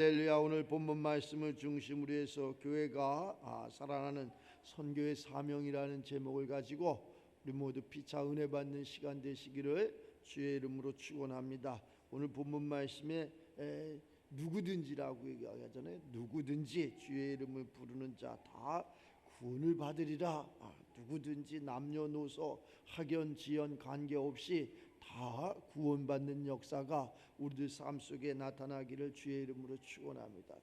할렐루야. 오늘 본문 말씀을 중심으로 해서 교회가 살아나는 선교의 사명이라는 제목을 가지고 우리 모두 피차 은혜 받는 시간 되시기를 주의 이름으로 축원합니다. 오늘 본문 말씀에 누구든지라고 얘기하잖아요. 누구든지 주의 이름을 부르는 자 다 구원을 받으리라. 누구든지 남녀노소 학연 지연 관계없이 다 구원받는 역사가 우리들 삶 속에 나타나기를 주의 이름으로 축원합니다.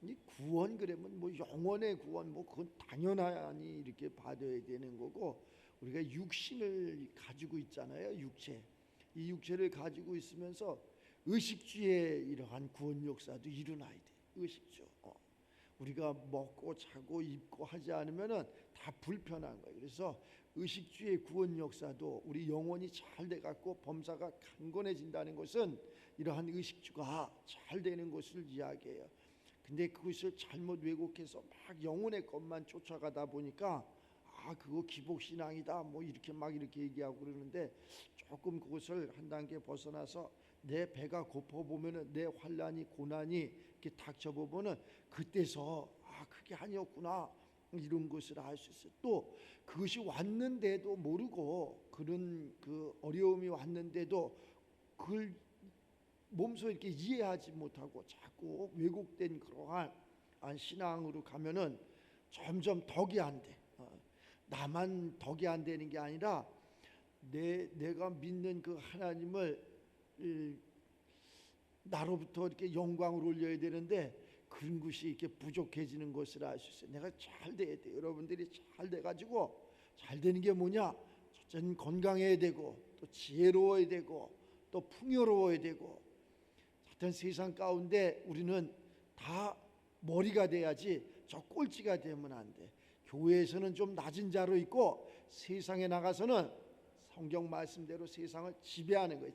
이 구원 그러면 뭐 영원의 구원 뭐 그건 당연하니 이렇게 받아야 되는 거고, 우리가 육신을 가지고 있잖아요. 이 육체를 가지고 있으면서 의식주의 이러한 구원 역사도 일어나야 돼. 의식주. 우리가 먹고 자고 입고 하지 않으면은 다 불편한 거예요. 그래서 의식주의 구원 역사도 우리 영혼이 잘 돼 갖고 범사가 강건해진다는 것은 이러한 의식주가 잘 되는 것을 이야기해요. 근데 그것을 잘못 왜곡해서 막 영혼의 것만 쫓아가다 보니까 그거 기복신앙이다 뭐 이렇게 얘기하고 그러는데, 조금 그것을 한 단계 벗어나서 내 배가 고파 보면은, 내 환난이 고난이 이렇게 닥쳐 보면은 그때서 그게 아니었구나 이런 것을 알 수 있어요. 또 그것이 왔는데도 모르고, 그런 그 어려움이 왔는데도 그걸 몸소 이렇게 이해하지 못하고 자꾸 왜곡된 그러한 신앙으로 가면은 점점 덕이 안 돼. 나만 덕이 안 되는 게 아니라 내가 믿는 그 하나님을 나로부터 이렇게 영광을 올려야 되는데 그런 것이 이렇게 부족해지는 것을 알 수 있어요. 내가 잘 돼야 돼. 여러분들이 잘 돼가지고, 잘 되는 게 뭐냐? 첫째는 건강해야 되고, 또 지혜로워야 되고, 또 풍요로워야 되고. 하여튼 세상 가운데 우리는 다 머리가 돼야지 저 꼴찌가 되면 안 돼. 교회에서는 좀 낮은 자로 있고, 세상에 나가서는 성경 말씀대로 세상을 지배하는 거예요.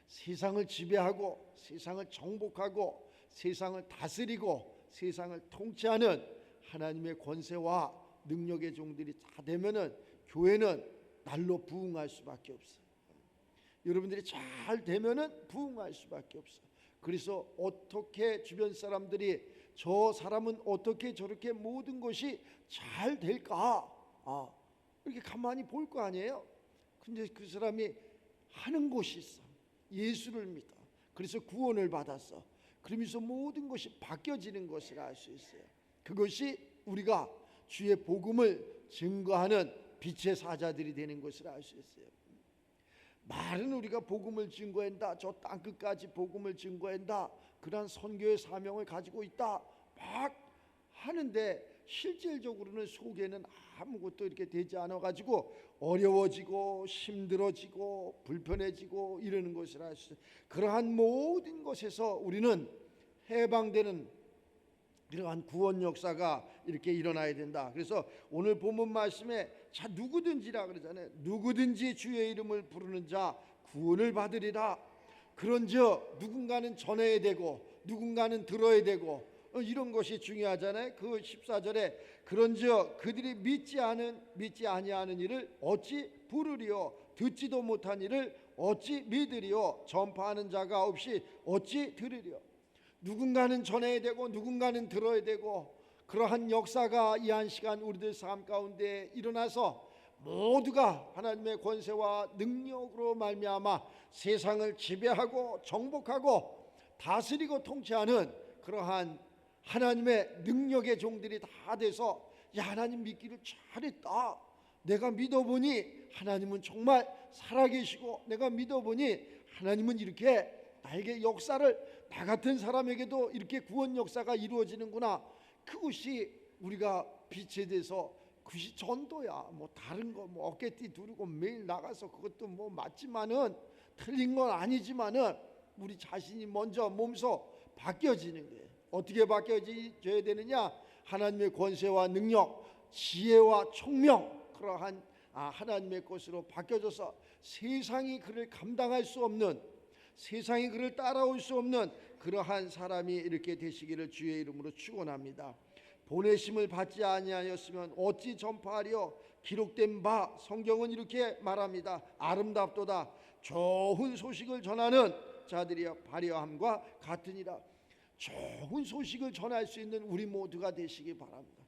세상을 지배하고, 세상을 정복하고, 세상을 다스리고, 세상을 통치하는 하나님의 권세와 능력의 종들이 다 되면은 교회는 날로 부흥할 수밖에 없어요. 여러분들이 잘 되면은 부흥할 수밖에 없어요. 그래서 어떻게 주변 사람들이 저 사람은 어떻게 저렇게 모든 것이 잘 될까? 이렇게 가만히 볼 거 아니에요. 근데 그 사람이 하는 것이 있어. 예수를 믿어. 그래서 구원을 받았어. 그러면서 모든 것이 바뀌어지는 것을 알 수 있어요. 그것이 우리가 주의 복음을 증거하는 빛의 사자들이 되는 것을 알 수 있어요. 말은 우리가 복음을 증거한다, 저 땅끝까지 복음을 증거한다, 그런 선교의 사명을 가지고 있다 막 하는데, 실질적으로는 속에는 아무것도 이렇게 되지 않아 가지고 어려워지고 힘들어지고 불편해지고 이러는 것을 알 수 있어요. 그러한 모든 것에서 우리는 해방되는 이러한 구원 역사가 이렇게 일어나야 된다. 그래서 오늘 본문 말씀에 자 누구든지라 그러잖아요. 누구든지 주의 이름을 부르는 자 구원을 받으리라. 그런즉 누군가는 전해야 되고 누군가는 들어야 되고 이런 것이 중요하잖아요. 그 14절에 그런즉 그들이 믿지 아니하는 이를 어찌 부르리요, 듣지도 못한 이를 어찌 믿으리요, 전파하는 자가 없이 어찌 들으리요. 누군가는 전해야 되고 누군가는 들어야 되고, 그러한 역사가 이 한 시간 우리들 삶 가운데 일어나서 모두가 하나님의 권세와 능력으로 말미암아 세상을 지배하고 정복하고 다스리고 통치하는 그러한 하나님의 능력의 종들이 다 돼서, 야 하나님 믿기를 잘했다, 내가 믿어보니 하나님은 정말 살아계시고, 내가 믿어보니 하나님은 이렇게 나에게 역사를, 나 같은 사람에게도 이렇게 구원 역사가 이루어지는구나. 그것이 우리가 빛에 대해서, 그것이 전도야. 뭐 다른 거 뭐 어깨띠 두르고 매일 나가서 그것도 뭐 맞지만은, 틀린 건 아니지만은 우리 자신이 먼저 몸소 바뀌어지는 거예요. 어떻게 바뀌어져야 되느냐? 하나님의 권세와 능력, 지혜와 총명, 그러한 하나님의 것으로 바뀌어져서 세상이 그를 감당할 수 없는, 세상이 그를 따라올 수 없는 그러한 사람이 이렇게 되시기를 주의 이름으로 축원합니다. 보내심을 받지 아니하였으면 어찌 전파하리요? 기록된 바 성경은 이렇게 말합니다. 아름답도다. 좋은 소식을 전하는 자들이여 발휘함과 같으니라. 좋은 소식을 전할 수 있는 우리 모두가 되시기 바랍니다.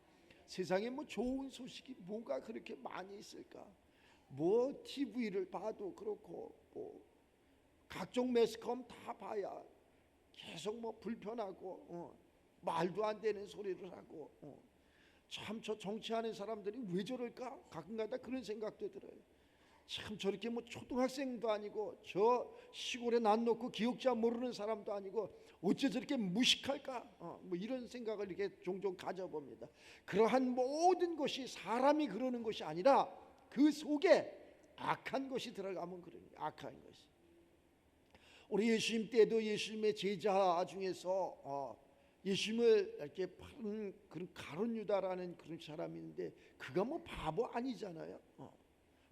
세상에 뭐 좋은 소식이 뭐가 그렇게 많이 있을까? 뭐 TV를 봐도 그렇고 뭐 각종 매스컴 다 봐야 계속 뭐 불편하고 말도 안 되는 소리를 하고 참 저 정치하는 사람들이 왜 저럴까? 가끔가다 그런 생각도 들어요. 참 저렇게 뭐 초등학생도 아니고 저 시골에 난 놓고 기억자 모르는 사람도 아니고 어째 저렇게 무식할까? 뭐 이런 생각을 이렇게 종종 가져봅니다. 그러한 모든 것이 사람이 그러는 것이 아니라 그 속에 악한 것이 들어가면 그러는 거예요. 악한 것이. 우리 예수님 때도 예수님의 제자 중에서 예수님을 이렇게 파는 그런 가룟 유다라는 그런 사람이 있는데 그가 뭐 바보 아니잖아요.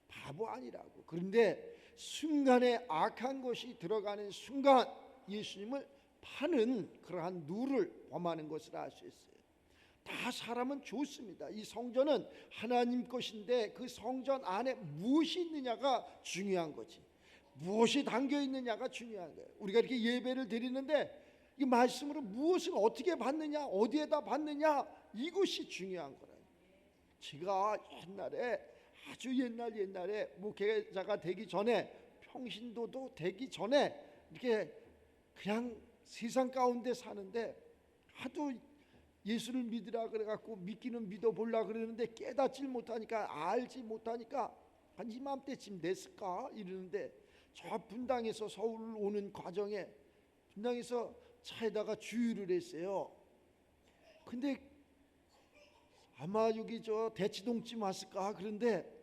바보 아니라고. 그런데 순간에 악한 것이 들어가는 순간 예수님을 파는 그러한 누를 범하는 것을 알 수 있어요. 다 사람은 좋습니다. 이 성전은 하나님 것인데 그 성전 안에 무엇이 있느냐가 중요한 거지. 무엇이 담겨 있느냐가 중요한 거예요. 우리가 이렇게 예배를 드리는데 이 말씀으로 무엇을 어떻게 받느냐, 어디에다 받느냐, 이것이 중요한 거라요. 제가 옛날에 아주 옛날에 목회자가 되기 전에 평신도도 되기 전에 이렇게 그냥 세상 가운데 사는데 하도 예수를 믿으라 그래갖고 믿기는 믿어보려 그러는데 깨닫지 못하니까 알지 못하니까 한 이맘때쯤 됐을까 이러는데 저 분당에서 서울 오는 과정에 분당에서 차에다가 주유를 했어요. 근데 아마 여기 저 대치동쯤 왔을까 그런데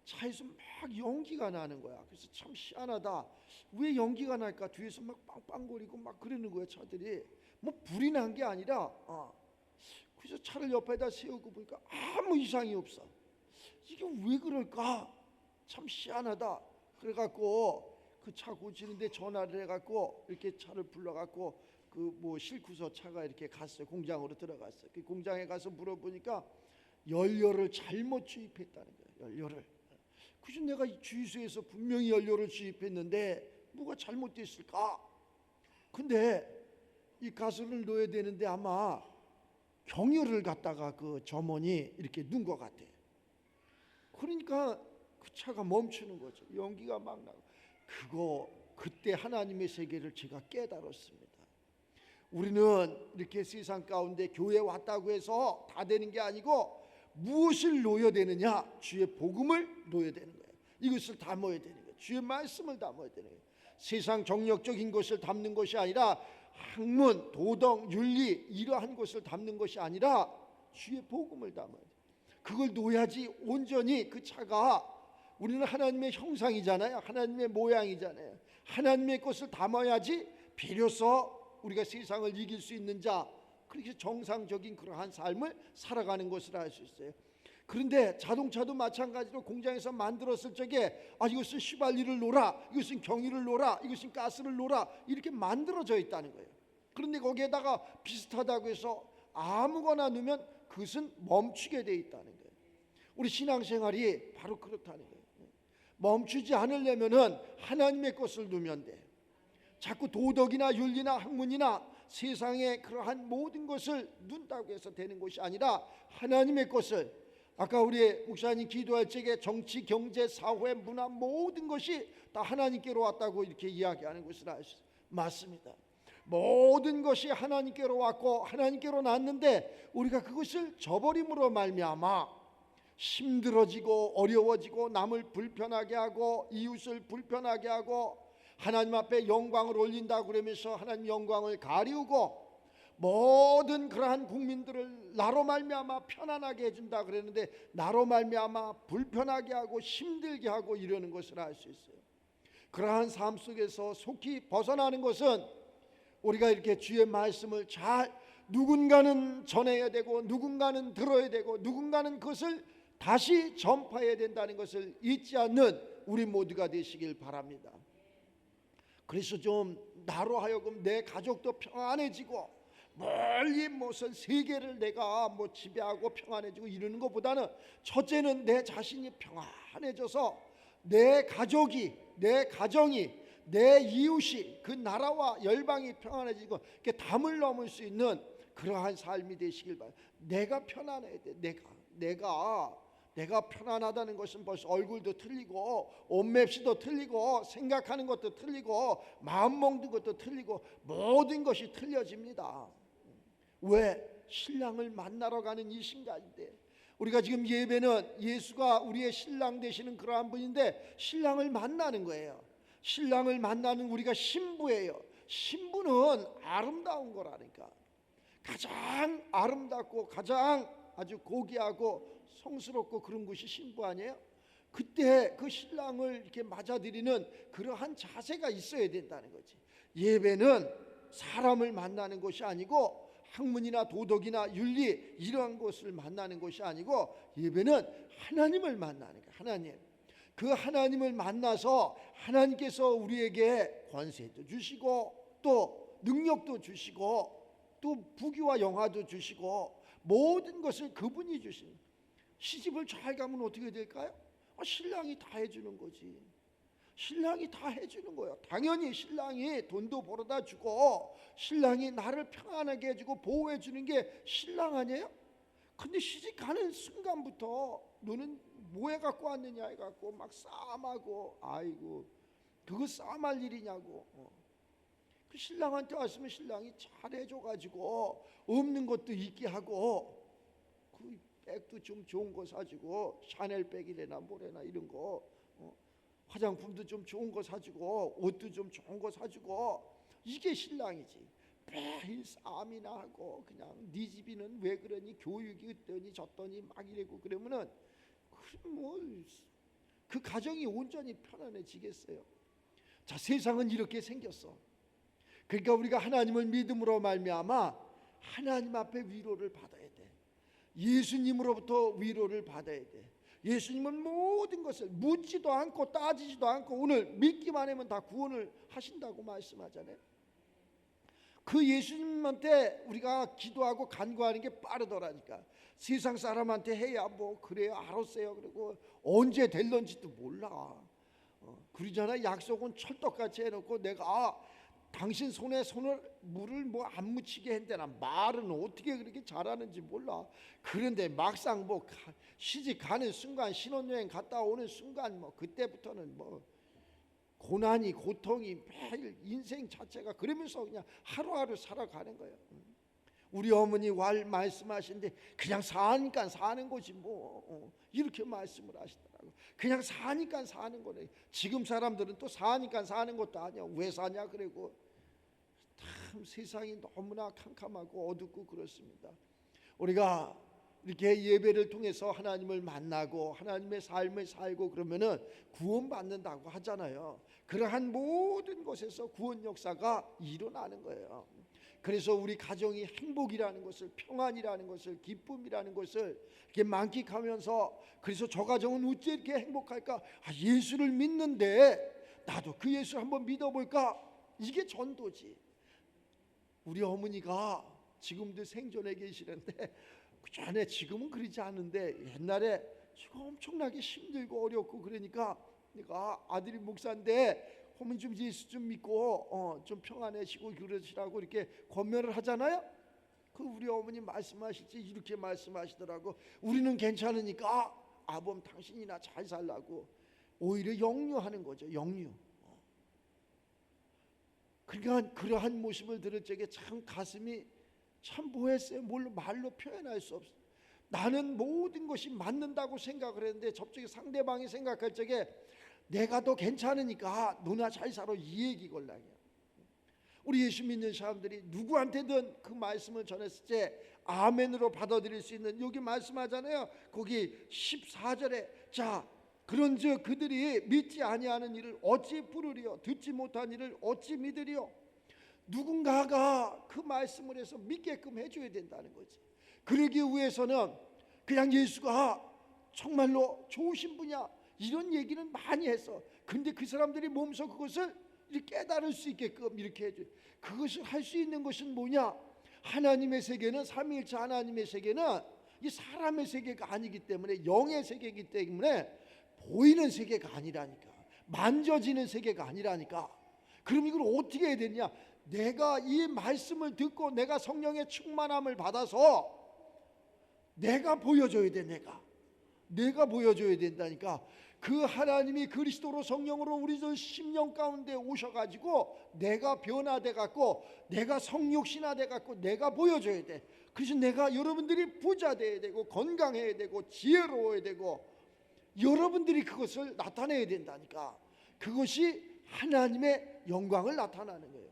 차에서 막 연기가 나는 거야. 그래서 참 희한하다. 왜 연기가 날까? 뒤에서 막 빵빵거리고 막 그러는 거야. 차들이 뭐 불이 난 게 아니라 그래서 차를 옆에다 세우고 보니까 아무 이상이 없어. 이게 왜 그럴까? 참 희한하다. 그래갖고 그 차 고치는데 전화를 해갖고 이렇게 차를 불러갖고 그 뭐 싣고서 차가 이렇게 갔어요. 공장으로 들어갔어요. 그 공장에 가서 물어보니까 연료를 잘못 주입했다는 거예요. 연료를. 그래서 내가 이 주유소에서 분명히 연료를 주입했는데 뭐가 잘못됐을까? 근데 이 가스를 넣어야 되는데 아마 경유를 갖다가 그 점원이 이렇게 넣은 것 같아. 그러니까 그 차가 멈추는 거죠. 연기가 막 나고. 그때 하나님의 세계를 제가 깨달았습니다. 우리는 이렇게 세상 가운데 교회 왔다고 해서 다 되는 게 아니고 무엇을 놓여야 되느냐? 주의 복음을 놓여야 되는 거예요. 이것을 담아야 되는 거예요. 주의 말씀을 담아야 되는 거예요. 세상 정력적인 것을 담는 것이 아니라 학문, 도덕, 윤리 이러한 것을 담는 것이 아니라 주의 복음을 담아야 돼요. 그걸 놓아야지 온전히 그 차가 우리는 하나님의 형상이잖아요. 하나님의 모양이잖아요. 하나님의 것을 담아야지 비로소 우리가 세상을 이길 수 있는 자, 그렇게 정상적인 그러한 삶을 살아가는 것을 알 수 있어요. 그런데 자동차도 마찬가지로 공장에서 만들었을 적에 이것은 휘발유를 놓으라, 이것은 경유를 놓으라, 이것은 가스를 놓으라 이렇게 만들어져 있다는 거예요. 그런데 거기에다가 비슷하다고 해서 아무거나 넣으면 그것은 멈추게 돼 있다는 거예요. 우리 신앙생활이 바로 그렇다는 거예요. 멈추지 않으려면은 하나님의 것을 두면 돼. 자꾸 도덕이나 윤리나 학문이나 세상의 그러한 모든 것을 눈다고 해서 되는 것이 아니라 하나님의 것을, 아까 우리 목사님 기도할 적에 정치, 경제, 사회, 문화 모든 것이 다 하나님께로 왔다고 이렇게 이야기하는 것을 알 수 있어요. 맞습니다. 모든 것이 하나님께로 왔고 하나님께로 났는데 우리가 그것을 저버림으로 말미암아 힘들어지고 어려워지고 남을 불편하게 하고 이웃을 불편하게 하고 하나님 앞에 영광을 올린다고 그러면서 하나님 영광을 가리우고 모든 그러한 국민들을 나로 말미암아 편안하게 해준다 그랬는데 나로 말미암아 불편하게 하고 힘들게 하고 이러는 것을 알 수 있어요. 그러한 삶 속에서 속히 벗어나는 것은 우리가 이렇게 주의 말씀을 잘 누군가는 전해야 되고 누군가는 들어야 되고 누군가는 그것을 다시 전파해야 된다는 것을 잊지 않는 우리 모두가 되시길 바랍니다. 그래서 좀 나로 하여금 내 가족도 평안해지고 멀리 무슨 세계를 내가 뭐 지배하고 평안해지고 이러는 것보다는 첫째는 내 자신이 평안해져서 내 가족이, 내 가정이 내 이웃이 그 나라와 열방이 평안해지고 이렇게 담을 넘을 수 있는 그러한 삶이 되시길 바랍니다. 내가 편안해야 돼. 내가 편안하다는 것은 벌써 얼굴도 틀리고 옷맵시도 틀리고 생각하는 것도 틀리고 마음 먹는 것도 틀리고 모든 것이 틀려집니다. 왜? 신랑을 만나러 가는 이 순간인데, 우리가 지금 예배는 예수가 우리의 신랑 되시는 그러한 분인데 신랑을 만나는 거예요. 신랑을 만나는 우리가 신부예요. 신부는 아름다운 거라니까. 가장 아름답고 가장 아주 고귀하고 성스럽고 그런 것이 신부 아니에요? 그때 그 신랑을 이렇게 맞아들이는 그러한 자세가 있어야 된다는 거지. 예배는 사람을 만나는 것이 아니고 학문이나 도덕이나 윤리 이러한 것을 만나는 것이 아니고 예배는 하나님을 만나는 거예요. 하나님. 그 하나님을 만나서 하나님께서 우리에게 권세도 주시고 또 능력도 주시고 또 부귀와 영화도 주시고 모든 것을 그분이 주신. 시집을 잘 가면 어떻게 될까요? 신랑이 다 해주는 거지. 신랑이 다 해주는 거예요. 당연히 신랑이 돈도 벌어다 주고 신랑이 나를 평안하게 해주고 보호해 주는 게 신랑 아니에요? 근데 시집 가는 순간부터 너는 뭐 해갖고 왔느냐 해갖고 막 싸움하고, 아이고 그거 싸움할 일이냐고. 그 신랑한테 왔으면 신랑이 잘해줘가지고 없는 것도 있게 하고, 그 백도 좀 좋은 거 사주고, 샤넬 백이래나 뭐래나 이런 거, 화장품도 좀 좋은 거 사주고, 옷도 좀 좋은 거 사주고, 이게 신랑이지. 매일 싸움이나 하고 그냥 네 집이는 왜 그러니, 교육이 어떠니 저떠니 막 이래고 그러면은 그 가정이 온전히 편안해지겠어요? 자, 세상은 이렇게 생겼어. 그러니까 우리가 하나님을 믿음으로 말미암아 하나님 앞에 위로를 받아야 돼. 예수님으로부터 위로를 받아야 돼. 예수님은 모든 것을 묻지도 않고 따지지도 않고 오늘 믿기만 하면 다 구원을 하신다고 말씀하잖아요. 그 예수님한테 우리가 기도하고 간구하는 게 빠르더라니까. 세상 사람한테 해야 뭐 그래요 알았어요 그리고 언제 될런지도 몰라. 그러잖아. 약속은 철떡같이 해놓고 내가 당신 손에 물을 뭐 안 묻히게 했대나. 말은 어떻게 그렇게 잘하는지 몰라. 그런데 막상 뭐 시집 가는 순간, 신혼여행 갔다 오는 순간 뭐 그때부터는 뭐 고난이 고통이 매일 인생 자체가 그러면서 그냥 하루하루 살아가는 거예요. 우리 어머니 말씀하시는데 그냥 사니까 사는 거지 뭐, 이렇게 말씀을 하시더라고요. 그냥 사니까 사는 거래. 지금 사람들은 또 사니까 사는 것도 아니야. 왜 사냐 그리고 참 세상이 너무나 캄캄하고 어둡고 그렇습니다. 우리가 이렇게 예배를 통해서 하나님을 만나고 하나님의 삶을 살고 그러면은 구원받는다고 하잖아요. 그러한 모든 곳에서 구원 역사가 일어나는 거예요. 그래서 우리 가정이 행복이라는 것을, 평안이라는 것을, 기쁨이라는 것을 이렇게 만끽하면서, 그래서 저 가정은 어째 이렇게 행복할까? 예수를 믿는데 나도 그 예수 한번 믿어볼까? 이게 전도지. 우리 어머니가 지금도 생존해 계시는데 그 전에, 지금은 그러지 않은데 옛날에 지금 엄청나게 힘들고 어렵고 그러니까 내가 아들이 목사인데 어머니 좀 예수 좀 믿고 좀 평안해지고 그러시라고 이렇게 권면을 하잖아요. 그 우리 어머니 말씀하실 때 이렇게 말씀하시더라고. 우리는 괜찮으니까 아범 당신이나 잘 살라고 오히려 역류하는 거죠. 역류. 그러니까 그러한 모습을 들을 적에 참 가슴이 참 뭐했어요. 말로 표현할 수 없어. 나는 모든 것이 맞는다고 생각을 했는데 저쪽에 상대방이 생각할 적에 내가 더 괜찮으니까 너나 잘 살아, 이 얘기 걸랑이야. 우리 예수 믿는 사람들이 누구한테든 그 말씀을 전했을 때 아멘으로 받아들일 수 있는, 여기 말씀하잖아요. 거기 14절에 자 그런즉 그들이 믿지 아니하는 일을 어찌 부르리요, 듣지 못한 일을 어찌 믿으리요. 누군가가 그 말씀을 해서 믿게끔 해줘야 된다는 거지. 그러기 위해서는 그냥 예수가 정말로 좋으신 분이야 이런 얘기는 많이 했어. 근데 그 사람들이 몸소 그것을 이렇게 깨달을 수 있게끔 이렇게 해줘. 그것을 할 수 있는 것은 뭐냐? 하나님의 세계는, 삼위일체 하나님의 세계는 이 사람의 세계가 아니기 때문에, 영의 세계이기 때문에 보이는 세계가 아니라니까, 만져지는 세계가 아니라니까. 그럼 이걸 어떻게 해야 되냐? 내가 이 말씀을 듣고 내가 성령의 충만함을 받아서 내가 보여줘야 돼. 내가 보여줘야 된다니까. 그 하나님이 그리스도로 성령으로 우리들 심령 가운데 오셔가지고 내가 변화돼 갖고 내가 성육신화돼 갖고 내가 보여줘야 돼. 그래서 내가 여러분들이 부자 돼야 되고 건강해야 되고 지혜로워야 되고 여러분들이 그것을 나타내야 된다니까. 그것이 하나님의 영광을 나타나는 거예요.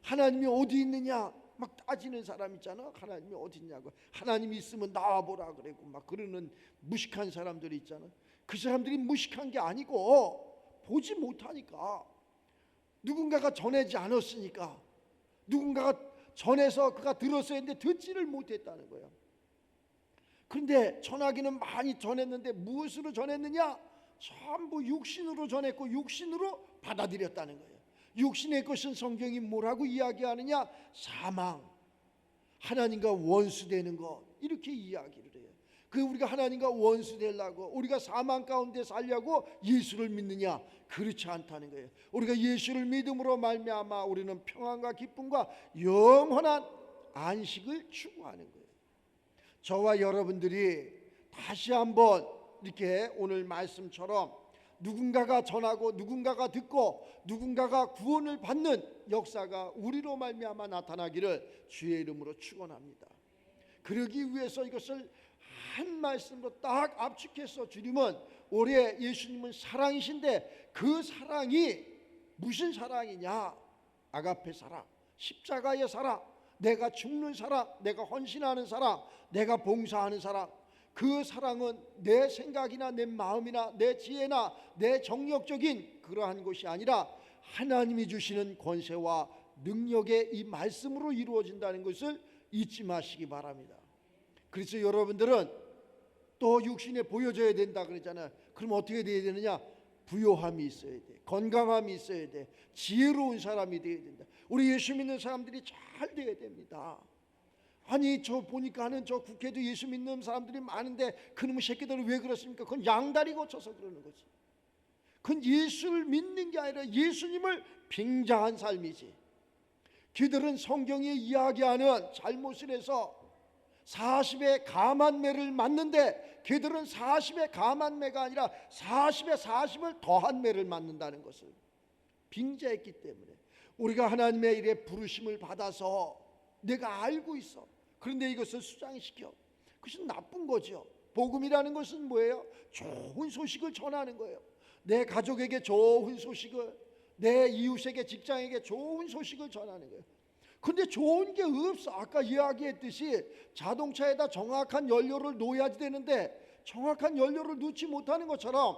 하나님이 어디 있느냐 막 따지는 사람 있잖아. 하나님이 어디 있냐고. 하나님이 있으면 나와보라 그러고 막 그러는 무식한 사람들이 있잖아. 그 사람들이 무식한 게 아니고 보지 못하니까, 누군가가 전하지 않았으니까, 누군가가 전해서 그가 들었어야 했는데 듣지를 못했다는 거예요. 그런데 전하기는 많이 전했는데 무엇으로 전했느냐? 전부 육신으로 전했고 육신으로 받아들였다는 거예요. 육신의 것은 성경이 뭐라고 이야기하느냐? 사망, 하나님과 원수되는 것, 이렇게 이야기를 해요. 그 우리가 하나님과 원수 되려고, 우리가 사망 가운데 살려고 예수를 믿느냐? 그렇지 않다는 거예요. 우리가 예수를 믿음으로 말미암아 우리는 평안과 기쁨과 영원한 안식을 추구하는 거예요. 저와 여러분들이 다시 한번 이렇게 오늘 말씀처럼 누군가가 전하고 누군가가 듣고 누군가가 구원을 받는 역사가 우리로 말미암아 나타나기를 주의 이름으로 축원합니다. 그러기 위해서 이것을 한 말씀으로 딱 압축해서 주님은, 올해 예수님은 사랑이신데 그 사랑이 무슨 사랑이냐? 아가페 사랑, 십자가의 사랑, 내가 죽는 사랑, 내가 헌신하는 사랑, 내가 봉사하는 사랑. 그 사랑은 내 생각이나 내 마음이나 내 지혜나 내 정력적인 그러한 것이 아니라 하나님이 주시는 권세와 능력의 이 말씀으로 이루어진다는 것을 잊지 마시기 바랍니다. 그래서 여러분들은 또 육신에 보여져야 된다 그랬잖아요. 그럼 어떻게 돼야 되느냐? 부요함이 있어야 돼, 건강함이 있어야 돼, 지혜로운 사람이 돼야 된다. 우리 예수 믿는 사람들이 잘 돼야 됩니다. 아니 저 보니까 하는 저 국회도 예수 믿는 사람들이 많은데 그놈의 새끼들은 왜 그렇습니까? 그건 양다리 고쳐서 그러는 거지. 그건 예수를 믿는 게 아니라 예수님을 빙자한 삶이지. 그들은 성경이 이야기하는 잘못을 해서 40의 가만매를 맞는데 그들은 40의 가만매가 아니라 40의 40을 더한 매를 맞는다는 것을 빙자했기 때문에, 우리가 하나님의 일에 부르심을 받아서 내가 알고 있어. 그런데 이것을 수장시켜. 그것은 나쁜 거죠. 복음이라는 것은 뭐예요? 좋은 소식을 전하는 거예요. 내 가족에게 좋은 소식을, 내 이웃에게, 직장에게 좋은 소식을 전하는 거예요. 근데 좋은 게 없어. 아까 이야기했듯이 자동차에다 정확한 연료를 넣어야지 되는데 정확한 연료를 넣지 못하는 것처럼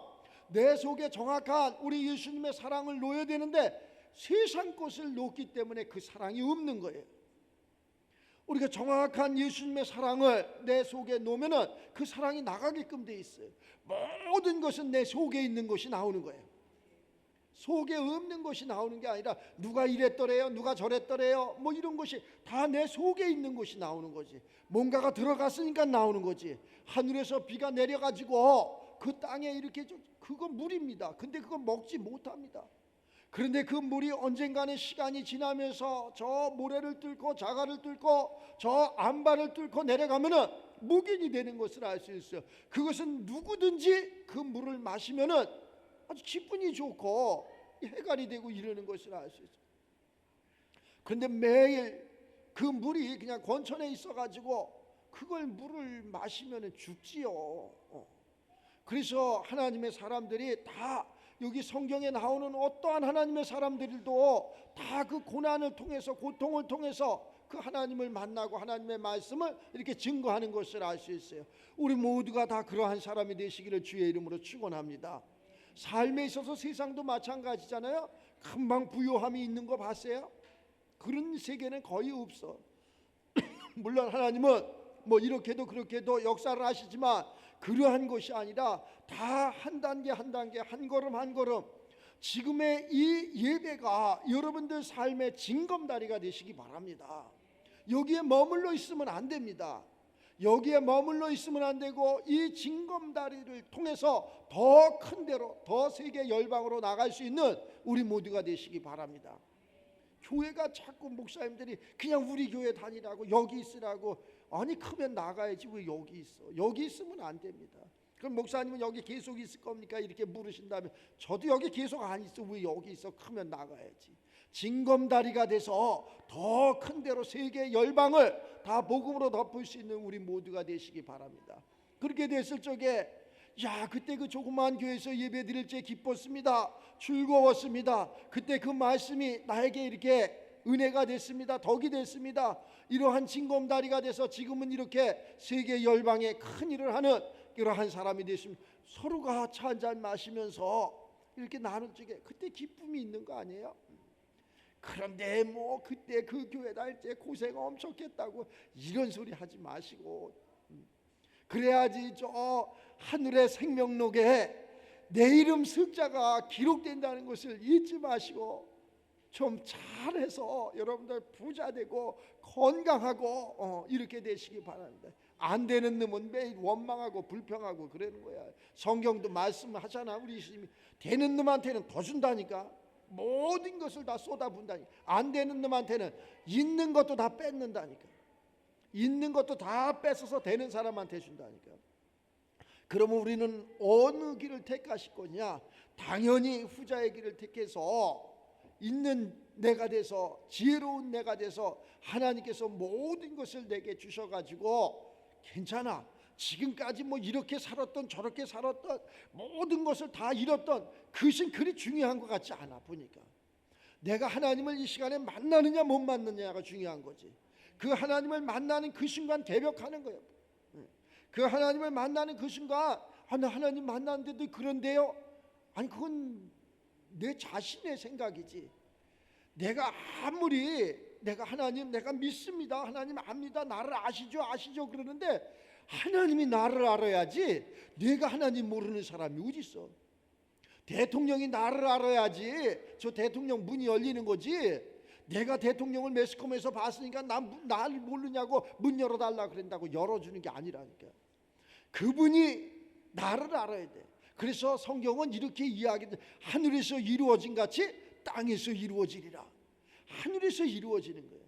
내 속에 정확한 우리 예수님의 사랑을 넣어야 되는데 세상 것을 넣기 때문에 그 사랑이 없는 거예요. 우리가 정확한 예수님의 사랑을 내 속에 놓으면은 그 사랑이 나가게끔 돼 있어요. 모든 것은 내 속에 있는 것이 나오는 거예요. 속에 없는 것이 나오는 게 아니라 누가 이랬더래요, 누가 저랬더래요, 뭐 이런 것이 다 내 속에 있는 것이 나오는 거지. 뭔가가 들어갔으니까 나오는 거지. 하늘에서 비가 내려가지고 그 땅에 이렇게 그거 물입니다. 근데 그거 먹지 못합니다. 그런데 그 물이 언젠가는 시간이 지나면서 저 모래를 뚫고 자갈을 뚫고 저 암바를 뚫고 내려가면은 묵인이 되는 것을 알 수 있어요. 그것은 누구든지 그 물을 마시면은 아주 기분이 좋고 해갈이 되고 이러는 것을 알 수 있어요. 그런데 매일 그 물이 그냥 권천에 있어가지고 그걸 물을 마시면은 죽지요. 그래서 하나님의 사람들이 다 여기 성경에 나오는 어떠한 하나님의 사람들도 다 그 고난을 통해서, 고통을 통해서 그 하나님을 만나고 하나님의 말씀을 이렇게 증거하는 것을 알 수 있어요. 우리 모두가 다 그러한 사람이 되시기를 주의 이름으로 축원합니다. 삶에 있어서 세상도 마찬가지잖아요. 금방 부요함이 있는 거 봤어요? 그런 세계는 거의 없어. 물론 하나님은 뭐 이렇게도 그렇게도 역사를 하시지만 그러한 것이 아니라 다 한 단계 한 단계, 한 걸음 한 걸음, 지금의 이 예배가 여러분들 삶의 징검다리가 되시기 바랍니다. 여기에 머물러 있으면 안 됩니다. 여기에 머물러 있으면 안 되고 이 징검다리를 통해서 더 큰 데로, 더 세계 열방으로 나갈 수 있는 우리 모두가 되시기 바랍니다. 교회가 자꾸 목사님들이 그냥 우리 교회 다니라고 여기 있으라고. 아니 크면 나가야지 왜 여기 있어? 여기 있으면 안 됩니다. 그럼 목사님은 여기 계속 있을 겁니까? 이렇게 물으신다면 저도 여기 계속 안 있어. 왜 여기 있어? 크면 나가야지. 징검다리가 돼서 더 큰 데로 세계 열방을 다 복음으로 덮을 수 있는 우리 모두가 되시기 바랍니다. 그렇게 됐을 적에 야 그때 그 조그마한 교회에서 예배 드릴 때 기뻤습니다. 즐거웠습니다. 그때 그 말씀이 나에게 이렇게 은혜가 됐습니다. 덕이 됐습니다. 이러한 징검다리가 돼서 지금은 이렇게 세계 열방에 큰 일을 하는 이러한 사람이 됐습니다. 서로가 차 한잔 마시면서 이렇게 나눌 적에 그때 기쁨이 있는 거 아니에요? 그런데 뭐 그때 그 교회 다닐 때 고생 엄청 했다고 이런 소리 하지 마시고, 그래야지 저 하늘의 생명록에 내 이름 숫자가 기록된다는 것을 잊지 마시고 좀 잘해서 여러분들 부자 되고 건강하고 이렇게 되시기 바랍니다. 안 되는 놈은 매일 원망하고 불평하고 그러는 거야. 성경도 말씀하잖아. 우리 예수님이 되는 놈한테는 더 준다니까. 모든 것을 다 쏟아붓다니까. 안 되는 놈한테는 있는 것도 다 뺏는다니까. 있는 것도 다 뺏어서 되는 사람한테 준다니까. 그러면 우리는 어느 길을 택하실 거냐? 당연히 후자의 길을 택해서 있는 내가 돼서 지혜로운 내가 돼서 하나님께서 모든 것을 내게 주셔가지고 괜찮아. 지금까지 뭐 이렇게 살았던 저렇게 살았던 모든 것을 다 잃었던 그것은 그리 중요한 것 같지 않아. 보니까 내가 하나님을 이 시간에 만나느냐 못 만나느냐가 중요한 거지. 그 하나님을 만나는 그 순간 개벽하는 거예요. 그 하나님을 만나는 그 순간 나 하나님 만났는데도 그런데요? 아니 그건 내 자신의 생각이지. 내가 아무리 내가 하나님 내가 믿습니다. 하나님 압니다. 나를 아시죠 그러는데 하나님이 나를 알아야지 내가 하나님 모르는 사람이 어디 있어? 대통령이 나를 알아야지 저 대통령 문이 열리는 거지. 내가 대통령을 매스컴에서 봤으니까 나를 모르냐고 문 열어달라 그런다고 열어주는 게 아니라니까. 그분이 나를 알아야 돼. 그래서 성경은 이렇게 이야기해. 하늘에서 이루어진 같이 땅에서 이루어지리라. 하늘에서 이루어지는 거예요.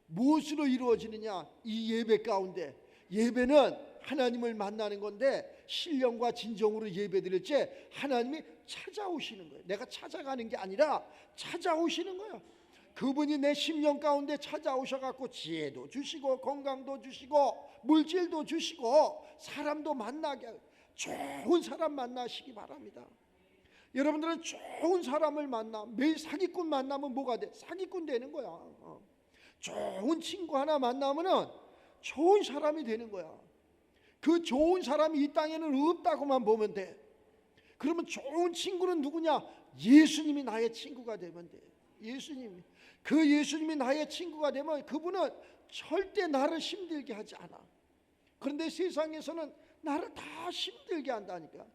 무엇으로 이루어지느냐? 이 예배 가운데. 예배는 하나님을 만나는 건데 신령과 진정으로 예배 드릴 때 하나님이 찾아오시는 거예요. 내가 찾아가는 게 아니라 찾아오시는 거예요. 그분이 내 심령 가운데 찾아오셔갖고 지혜도 주시고 건강도 주시고 물질도 주시고 사람도 만나게 좋은 사람 만나시기 바랍니다. 여러분들은 좋은 사람을 만나. 매일 사기꾼 만나면 뭐가 돼? 사기꾼 되는 거야. 좋은 친구 하나 만나면은 좋은 사람이 되는 거야. 그 좋은 사람이 이 땅에는 없다고만 보면 돼. 그러면 좋은 친구는 누구냐? 예수님이 나의 친구가 되면 돼. 예수님이. 그 예수님이 나의 친구가 되면 그분은 절대 나를 힘들게 하지 않아. 그런데 세상에서는 나를 다 힘들게 한다니까.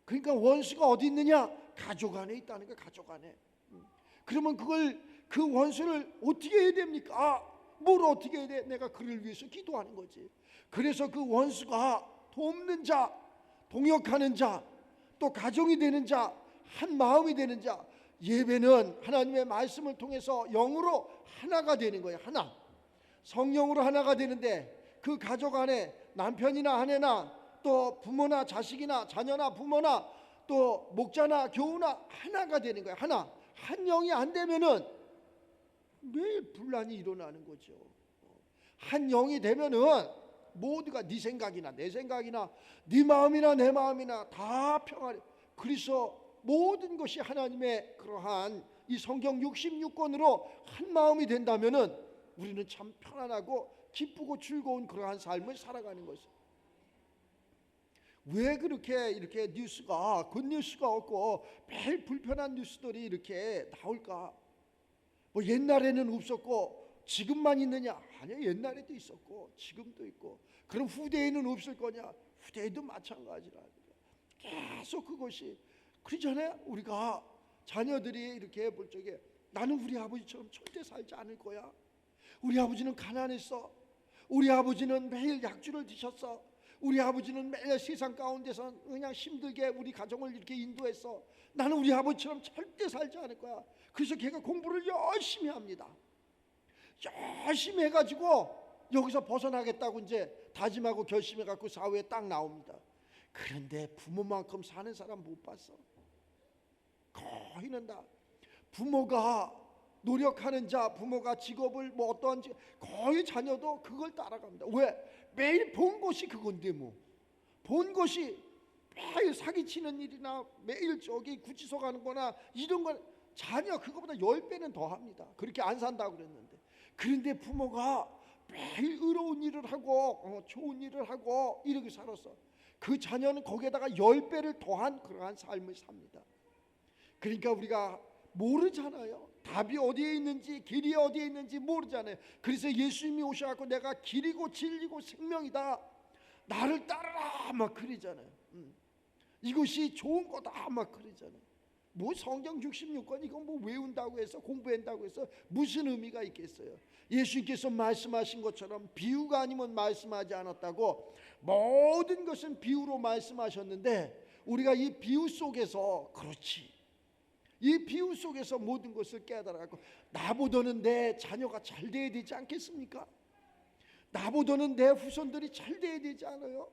그러니까 원수가 어디 있느냐? 가족 안에 있다는 거야. 가족 안에. 그러면 그 원수를 어떻게 해야 됩니까? 뭘 어떻게 해야 돼? 내가 그를 위해서 기도하는 거지. 그래서 그 원수가 돕는 자, 동역하는 자, 또 가정이 되는 자, 한 마음이 되는 자. 예배는 하나님의 말씀을 통해서 영으로 하나가 되는 거예요. 하나. 성령으로 하나가 되는데 그 가족 안에 남편이나 아내나 또 부모나 자식이나 자녀나 부모나 또 목자나 교우나 하나가 되는 거예요. 하나. 한 영이 안 되면은 매일 분란이 일어나는 거죠. 한 영이 되면은 모두가 네 생각이나 내 생각이나 네 마음이나 내 마음이나 다 평안해. 그래서 모든 것이 하나님의 그러한 이 성경 66권으로 한 마음이 된다면은 우리는 참 편안하고 기쁘고 즐거운 그러한 삶을 살아가는 것이에요. 왜 그렇게 이렇게 뉴스가 굿뉴스가 없고 매일 불편한 뉴스들이 이렇게 나올까? 뭐 옛날에는 없었고 지금만 있느냐? 아니요, 옛날에도 있었고 지금도 있고. 그럼 후대에는 없을 거냐? 후대에도 마찬가지라니까. 계속 그것이. 그러잖아요. 우리가 자녀들이 이렇게 볼 적에 나는 우리 아버지처럼 절대 살지 않을 거야. 우리 아버지는 가난했어. 우리 아버지는 매일 약주를 드셨어. 우리 아버지는 매일 세상 가운데서 그냥 힘들게 우리 가정을 이렇게 인도했어. 나는 우리 아버지처럼 절대 살지 않을 거야. 그래서 걔가 공부를 열심히 합니다. 열심히 해가지고 여기서 벗어나겠다고 이제 다짐하고 결심해갖고 사회에 딱 나옵니다. 그런데 부모만큼 사는 사람 못 봤어. 거의는 다 부모가 노력하는 자, 부모가 직업을 뭐 어떠한지 거의 자녀도 그걸 따라갑니다. 왜? 매일 본 것이 그건데 뭐. 본 것이 매일 사기치는 일이나 매일 저기 구치소 가는 거나 이런 건 자녀 그거보다 10배는 더 합니다. 그렇게 안 산다고 그랬는데. 그런데 부모가 매일 의로운 일을 하고 좋은 일을 하고 이렇게 살았어. 그 자녀는 거기에다가 10배를 더한 그러한 삶을 삽니다. 그러니까 우리가 모르잖아요. 답이 어디에 있는지, 길이 어디에 있는지 모르잖아요. 그래서 예수님이 오셔갖고 내가 길이고 진리고 생명이다, 나를 따르라 막 그러잖아요. 이것이 좋은 거다 막 그러잖아요. 뭐 성경 66권 이건 뭐 외운다고 해서 공부한다고 해서 무슨 의미가 있겠어요. 예수님께서 말씀하신 것처럼 비유가 아니면 말씀하지 않았다고, 모든 것은 비유로 말씀하셨는데 우리가 이 비유 속에서, 그렇지, 이 비유 속에서 모든 것을 깨달아갖고 나보다는 내 자녀가 잘 돼야 되지 않겠습니까? 나보다는 내 후손들이 잘 돼야 되지 않아요?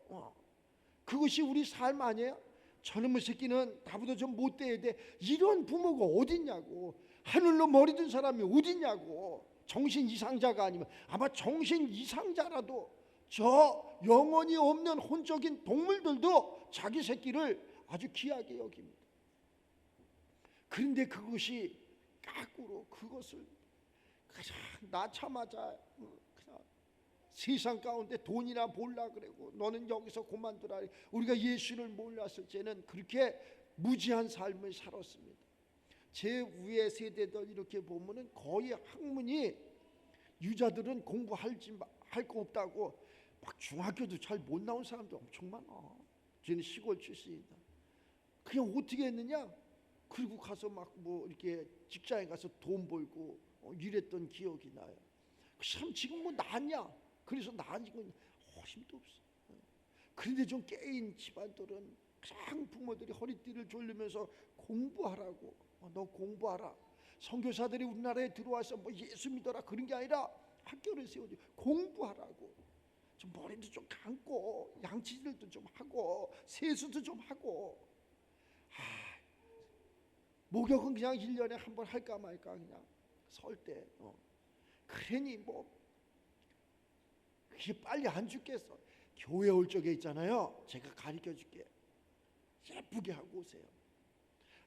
그것이 우리 삶 아니에요? 저놈의 새끼는 나보다 좀 못 돼야 돼, 이런 부모가 어딨냐고. 하늘로 머리 든 사람이 어딨냐고. 정신 이상자가 아니면, 아마 정신 이상자라도 저 영혼이 없는 혼적인 동물들도 자기 새끼를 아주 귀하게 여깁니다. 그런데 그것이 까꾸로 그것을 그냥 낳자마자 그냥 세상 가운데 돈이나 벌라 그러고 너는 여기서 그만두라. 우리가 예수를 몰랐을 때는 그렇게 무지한 삶을 살았습니다. 제 위의 세대들 이렇게 보면은 거의 학문이, 유자들은 공부할 거 없다고 막 중학교도 잘 못 나온 사람도 엄청 많아. 저는 시골 출신이다. 그냥 어떻게 했느냐? 그리고 가서 막 뭐 이렇게 직장에 가서 돈 벌고 이랬던 기억이 나요. 참 지금 뭐 나냐? 그래서 나은 건 힘도 없어. 그런데 좀 깨인 집안들은 그냥 부모들이 허리띠를 졸리면서 공부하라고, 너 공부하라. 선교사들이 우리나라에 들어와서 뭐 예수 믿어라 그런 게 아니라 학교를 세우지, 공부하라고. 좀 머리도 좀 감고 양치질도 좀 하고 세수도 좀 하고. 목욕은 그냥 1년에 한 번 할까 말까 그냥 설 때. 그러니 뭐 그게 빨리 안 죽겠어. 교회 올 적에 있잖아요, 제가 가르쳐 줄게. 예쁘게 하고 오세요.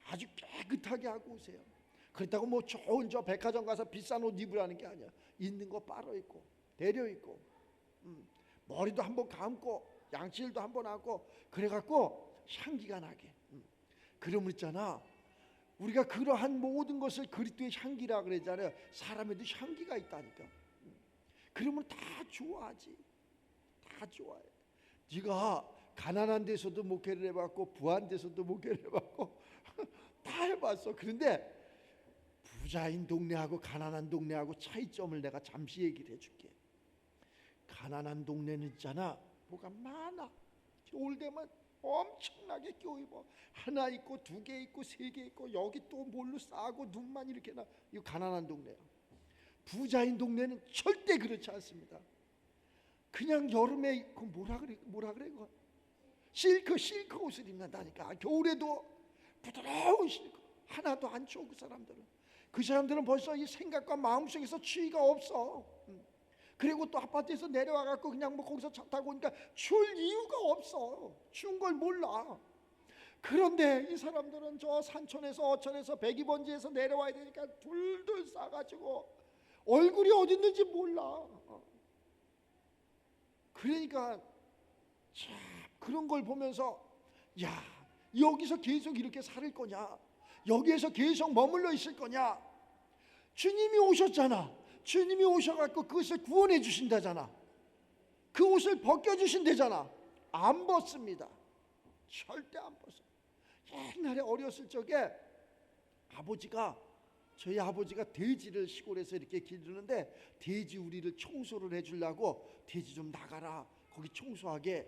아주 깨끗하게 하고 오세요. 그렇다고 뭐 좋은 저 백화점 가서 비싼 옷 입으라는 게 아니야. 있는 거 빨아 입고 데려 입고 머리도 한번 감고 양치질도 한번 하고 그래갖고 향기가 나게. 그러면 있잖아, 우리가 그러한 모든 것을 그리스도의 향기라 그러잖아요. 사람에도 향기가 있다니까. 그러면 다 좋아하지. 다 좋아해. 네가 가난한 데서도 목회를 해봤고 부한 데서도 목회를 해봤고 다 해봤어. 그런데 부자인 동네하고 가난한 동네하고 차이점을 내가 잠시 얘기를 해줄게. 가난한 동네는 있잖아, 뭐가 많아. 겨울 되면 엄청나게 껴입어. 하나 있고 두 개 있고 세 개 있고 여기 또 뭘로 싸고 눈만 이렇게 나. 이거 가난한 동네야. 부자인 동네는 절대 그렇지 않습니다. 그냥 여름에 그 뭐라 그래 그거 실크 옷을 입는다니까. 겨울에도 부드러운 실크 하나도 안 추워. 그 사람들은 벌써 이 생각과 마음속에서 추위가 없어. 그리고 또 아파트에서 내려와 갖고 그냥 뭐 거기서 차 타고 오니까 추울 이유가 없어. 추운 걸 몰라. 그런데 이 사람들은 저 산촌에서 어촌에서 백이번지에서 내려와야 되니까 둘둘 싸가지고 얼굴이 어디 있는지 몰라. 그러니까 참 그런 걸 보면서, 야, 여기서 계속 이렇게 살 거냐? 여기에서 계속 머물러 있을 거냐? 주님이 오셨잖아. 주님이 오셔갖고 그것을 구원해 주신다잖아. 그 옷을 벗겨주신다잖아. 안 벗습니다. 절대 안 벗어. 옛날에 어렸을 적에 저희 아버지가 돼지를 시골에서 이렇게 기르는데 돼지 우리를 청소를 해주려고 돼지 좀 나가라 거기 청소하게,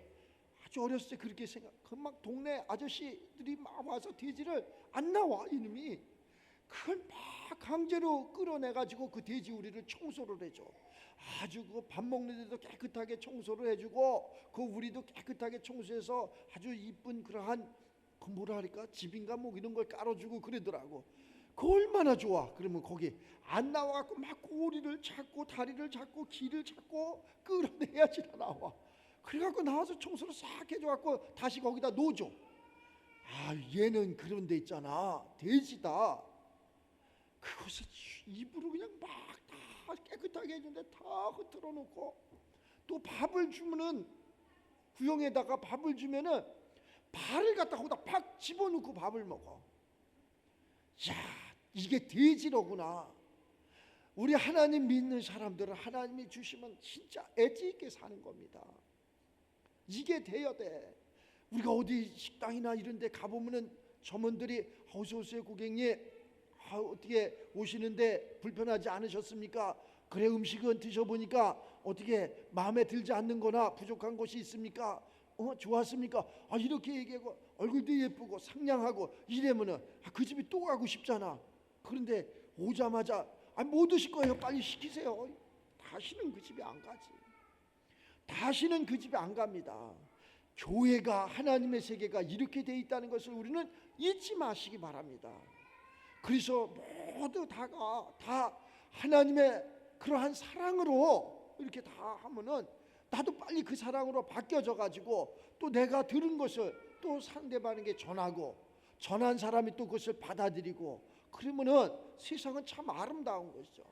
아주 어렸을 때 그렇게 막 동네 아저씨들이 막 와서 돼지를 안 나와 이놈이. 그걸 강제로 끌어내가지고 그 돼지우리를 청소를 해줘. 아주 그 밥 먹는 데도 깨끗하게 청소를 해주고 그 우리도 깨끗하게 청소해서 아주 이쁜 그러한 그 뭐라 할까 집인가 뭐 이런 걸 깔아주고 그러더라고. 그 얼마나 좋아. 그러면 거기 안 나와갖고 막 꼬리를 잡고 다리를 잡고 귀를 잡고 끌어내야지 나와. 그래갖고 나와서 청소를 싹 해줘갖고 다시 거기다 놓아줘. 아, 얘는 그런 데 있잖아, 돼지다. 그것을 입으로 그냥 막 다 깨끗하게 해주는데 다 흐트러 놓고, 또 밥을 주면은 구형에다가 밥을 주면은 발을 갖다 거기다 팍 집어넣고 밥을 먹어. 야, 이게 돼지로구나. 우리 하나님 믿는 사람들은 하나님이 주시면 진짜 애지 있게 사는 겁니다. 이게 돼야 돼. 우리가 어디 식당이나 이런 데 가보면은 점원들이 어서 오세요 고객님, 어떻게 오시는데 불편하지 않으셨습니까? 그래, 음식은 드셔보니까 어떻게 마음에 들지 않는 거나 부족한 것이 있습니까? 좋았습니까? 이렇게 얘기하고 얼굴도 예쁘고 상냥하고 이러면은 그 집에 또 가고 싶잖아. 그런데 오자마자 뭐 드실 거예요? 빨리 시키세요. 다시는 그 집에 안 가지. 다시는 그 집에 안 갑니다. 교회가, 하나님의 세계가 이렇게 돼 있다는 것을 우리는 잊지 마시기 바랍니다. 그래서 모두 다 하나님의 그러한 사랑으로 이렇게 다 하면은 나도 빨리 그 사랑으로 바뀌어져 가지고 또 내가 들은 것을 또 상대방에게 전하고, 전한 사람이 또 그것을 받아들이고, 그러면은 세상은 참 아름다운 것이죠.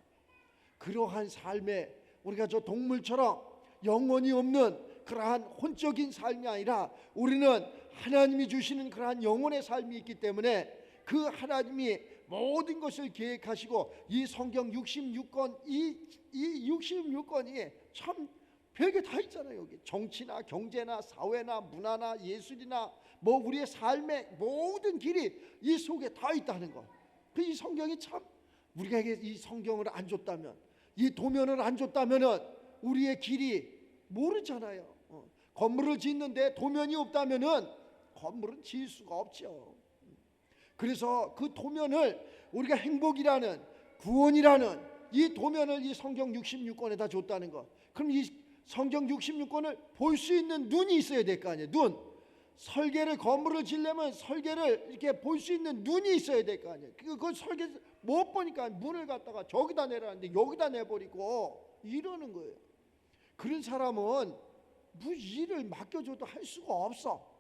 그러한 삶에 우리가 저 동물처럼 영혼이 없는 그러한 혼적인 삶이 아니라 우리는 하나님이 주시는 그러한 영혼의 삶이 있기 때문에 그 하나님이 모든 것을 계획하시고, 이 성경 66권, 이 66권이 참 별게 다 있잖아요. 여기 정치나 경제나 사회나 문화나 예술이나 뭐 우리의 삶의 모든 길이 이 속에 다 있다는 거. 이 성경이 참, 우리가 이 성경을 안 줬다면, 이 도면을 안 줬다면은 우리의 길이 모르잖아요. 건물을 짓는데 도면이 없다면은 건물은 지을 수가 없죠. 그래서 그 도면을 우리가 행복이라는, 구원이라는 이 도면을 이 성경 66권에다 줬다는 거. 그럼 이 성경 66권을 볼 수 있는 눈이 있어야 될 거 아니에요. 눈. 설계를, 건물을 지려면 설계를 이렇게 볼 수 있는 눈이 있어야 될 거 아니에요. 그 설계 못 보니까 문을 갖다가 저기다 내라는데 여기다 내버리고 이러는 거예요. 그런 사람은 뭐 일을 맡겨줘도 할 수가 없어.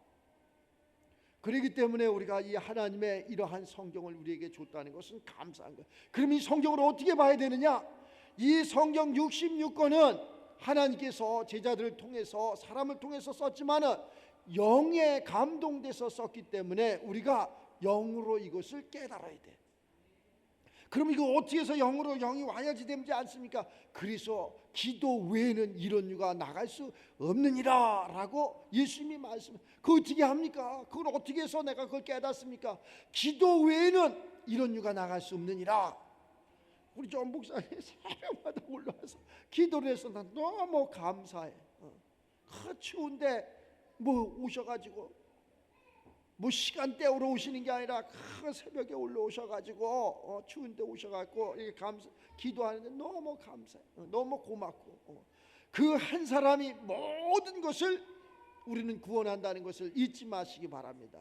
그렇기 때문에 우리가 이 하나님의 이러한 성경을 우리에게 줬다는 것은 감사한 거예요. 그럼 이 성경을 어떻게 봐야 되느냐? 이 성경 66권은 하나님께서 제자들을 통해서, 사람을 통해서 썼지만은 영에 감동돼서 썼기 때문에 우리가 영으로 이것을 깨달아야 돼. 그럼 이거 어떻게 해서 영으로, 영이 와야지 되지 않습니까? 그래서 기도 외에는 이런 유가 나갈 수 없느니라 라고 예수님이 말씀. 그거 어떻게 합니까? 그걸 어떻게 해서 내가 그걸 깨닫습니까? 기도 외에는 이런 유가 나갈 수 없느니라. 우리 전 목사님 새벽마다 올라와서 기도를 해서 난 너무 감사해. 추운데 뭐 오셔가지고 뭐 시간대로 오시는 게 아니라 그 새벽에 올라오셔가지고 추운데 오셔가지고 이렇게 기도하는데 너무 감사해. 너무 고맙고, 그 한 사람이 모든 것을 우리는 구원한다는 것을 잊지 마시기 바랍니다.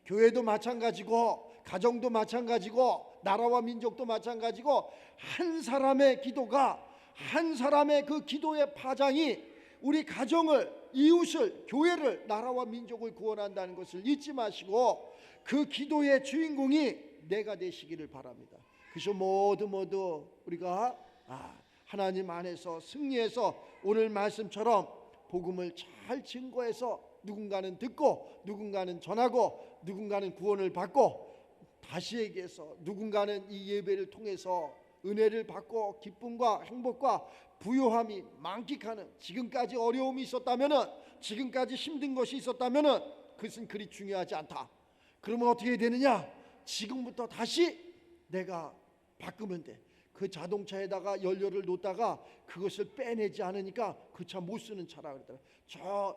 교회도 마찬가지고, 가정도 마찬가지고, 나라와 민족도 마찬가지고, 한 사람의 기도가, 한 사람의 그 기도의 파장이 우리 가정을, 이웃을, 교회를, 나라와 민족을 구원한다는 것을 잊지 마시고 그 기도의 주인공이 내가 되시기를 바랍니다. 그래서 모두 우리가 하나님 안에서 승리해서 오늘 말씀처럼 복음을 잘 증거해서 누군가는 듣고, 누군가는 전하고, 누군가는 구원을 받고, 다시 얘기해서 누군가는 이 예배를 통해서 은혜를 받고 기쁨과 행복과 부요함이 만끽하는, 지금까지 어려움이 있었다면은, 지금까지 힘든 것이 있었다면은 그것은 그리 중요하지 않다. 그러면 어떻게 해야 되느냐? 지금부터 다시 내가 바꾸면 돼. 그 자동차에다가 연료를 놓다가 그것을 빼내지 않으니까 그 차 못 쓰는 차라 그러더라. 저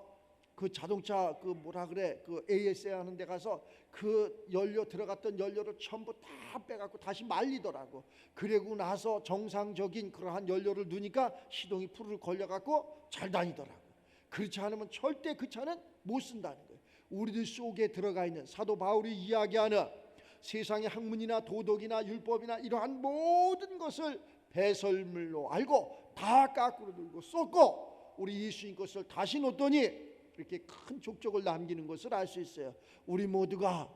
그 자동차 그 뭐라 그래 그 ASA 하는 데 가서 그 연료 들어갔던 연료를 전부 다 빼갖고 다시 말리더라고. 그러고 나서 정상적인 그러한 연료를 넣으니까 시동이 푸르르 걸려갖고 잘 다니더라고. 그렇지 않으면 절대 그 차는 못 쓴다는 거예요. 우리들 속에 들어가 있는 사도 바울이 이야기하는 세상의 학문이나 도덕이나 율법이나 이러한 모든 것을 배설물로 알고 다 까꾸로 들고 쏟고 우리 예수님 것을 다시 놓더니 이렇게 큰 족적을 남기는 것을 알 수 있어요. 우리 모두가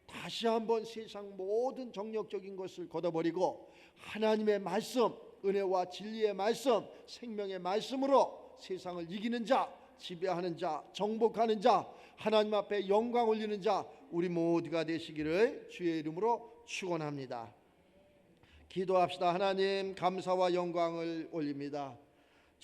다시 한번 세상 모든 정력적인 것을 걷어버리고 하나님의 말씀, 은혜와 진리의 말씀, 생명의 말씀으로 세상을 이기는 자, 지배하는 자, 정복하는 자, 하나님 앞에 영광 올리는 자 우리 모두가 되시기를 주의 이름으로 축원합니다. 기도합시다. 하나님, 감사와 영광을 올립니다.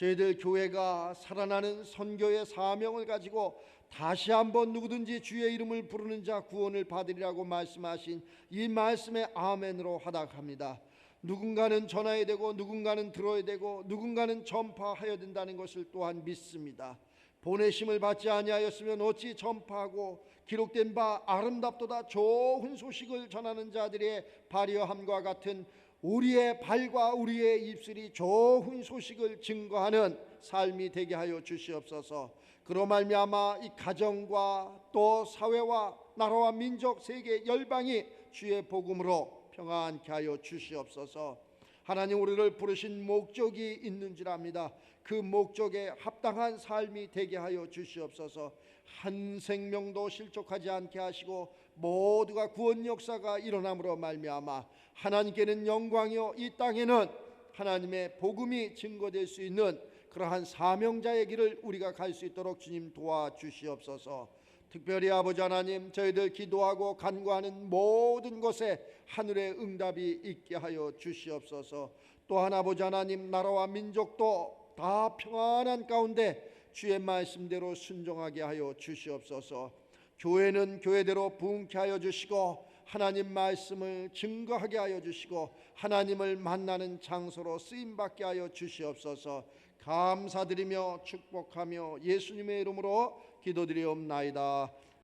저희들 교회가 살아나는 선교의 사명을 가지고 다시 한번 누구든지 주의 이름을 부르는 자 구원을 받으리라고 말씀하신 이 말씀에 아멘으로 화답합니다. 누군가는 전해야 되고 누군가는 들어야 되고 누군가는 전파하여야 된다는 것을 또한 믿습니다. 보내심을 받지 아니하였으면 어찌 전파하고 기록된 바 아름답도다 좋은 소식을 전하는 자들의 발휘함과 같은 우리의 발과 우리의 입술이 좋은 소식을 증거하는 삶이 되게 하여 주시옵소서. 그로 말미암아 이 가정과 또 사회와 나라와 민족 세계 열방이 주의 복음으로 평안케 하여 주시옵소서. 하나님, 우리를 부르신 목적이 있는 줄 압니다. 그 목적에 합당한 삶이 되게 하여 주시옵소서. 한 생명도 실족하지 않게 하시고 모두가 구원 역사가 일어남으로 말미암아 하나님께는 영광이요 이 땅에는 하나님의 복음이 증거될 수 있는 그러한 사명자의 길을 우리가 갈 수 있도록 주님 도와주시옵소서. 특별히 아버지 하나님, 저희들 기도하고 간구하는 모든 것에 하늘의 응답이 있게 하여 주시옵소서. 또한 아버지 하나님, 나라와 민족도 다 평안한 가운데 주의 말씀대로 순종하게 하여 주시옵소서. 교회는 교회대로 부흥케 하여 주시고 하나님 말씀을 증거하게 하여 주시고 하나님을 만나는 장소로 쓰임받게 하여 주시옵소서. 감사드리며 축복하며 예수님의 이름으로 기도드리옵나이다.